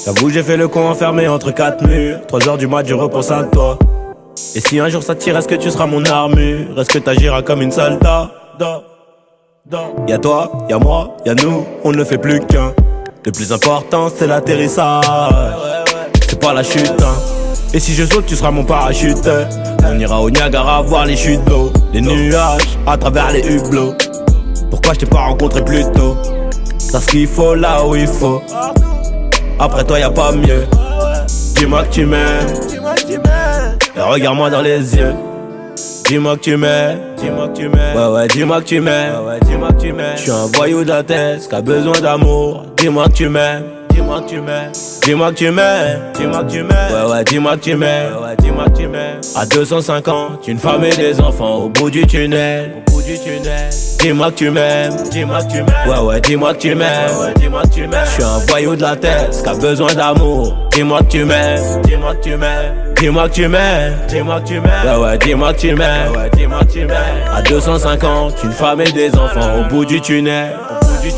J'avoue j'ai fait le con enfermé entre quatre murs. 3 heures du mat je repense à toi. Et si un jour ça tire, est-ce que tu seras mon armure? Est-ce que t'agiras comme une soldat? Y'a toi, y'a moi, y'a nous, on ne fait plus qu'un. Le plus important c'est l'atterrissage, c'est pas la chute hein. Et si je saute tu seras mon parachute. On ira au Niagara voir les chutes d'eau, les nuages à travers les hublots. Pourquoi je t'ai pas rencontré plus tôt? T'as ce qu'il faut là où il faut. Après toi y'a pas mieux. Dis-moi que tu m'aimes, et regarde-moi dans les yeux. Dis-moi que tu m'aimes, ouais dis-moi que tu m'aimes, Je suis un voyou de la tête qui a besoin d'amour. Dis-moi que tu m'aimes, dis-moi que tu m'aimes, ouais dis-moi que tu m'aimes, À 250, une femme et des enfants au bout du tunnel. Dis-moi que tu m'aimes, ouais dis-moi que tu m'aimes, Je suis un voyou de la tête qui a besoin d'amour. Dis-moi que tu m'aimes, dis-moi que tu m'aimes, ouais dis-moi que tu m'aimes, À 250, une femme et des enfants au bout du tunnel.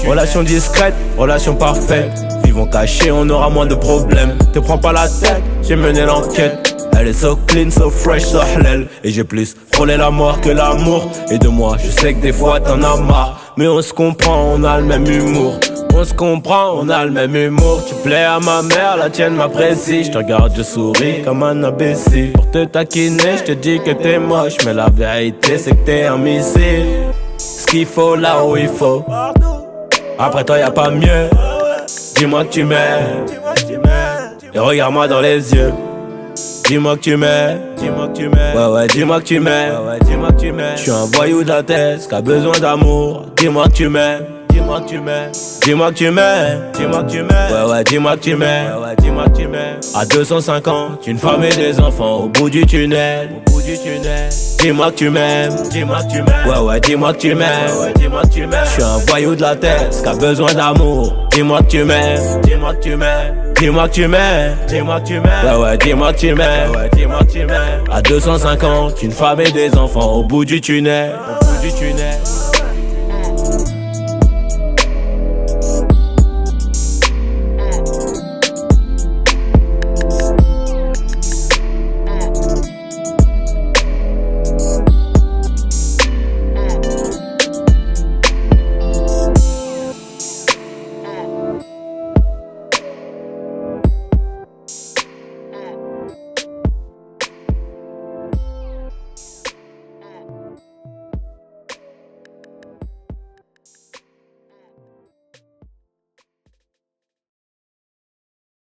Relation discrète, relation parfaite. Vivons cachés, on aura moins de problèmes. Te prends pas la tête, j'ai mené l'enquête. Elle est so clean, so fresh, so halal. Et j'ai plus frôlé la mort que l'amour. Et de moi, je sais que des fois t'en as marre. Mais on se comprend, on a le même humour. On se comprend, on a le même humour. Tu plais à ma mère, la tienne m'apprécie. Je te regarde, je souris comme un imbécile. Pour te taquiner, je te dis que t'es moche. Mais la vérité, c'est que t'es un missile. Ce qu'il faut là où il faut. Après toi, y'a pas mieux. Dis-moi que tu m'aimes, et regarde-moi dans les yeux. Dis-moi que tu m'aimes, ouais dis-moi que tu m'aimes, Je suis un voyou de la tête qui a besoin d'amour. Dis-moi que tu m'aimes, dis-moi que tu m'aimes, ouais dis-moi que tu m'aimes, À 250, une femme et des enfants au bout du tunnel. Dis-moi que tu m'aimes, ouais dis-moi que tu m'aimes, Je suis un voyou de la tête qui a besoin d'amour. Dis-moi que tu m'aimes, ouais dis-moi que tu m'aimes, À 250, une femme et des enfants au bout du tunnel.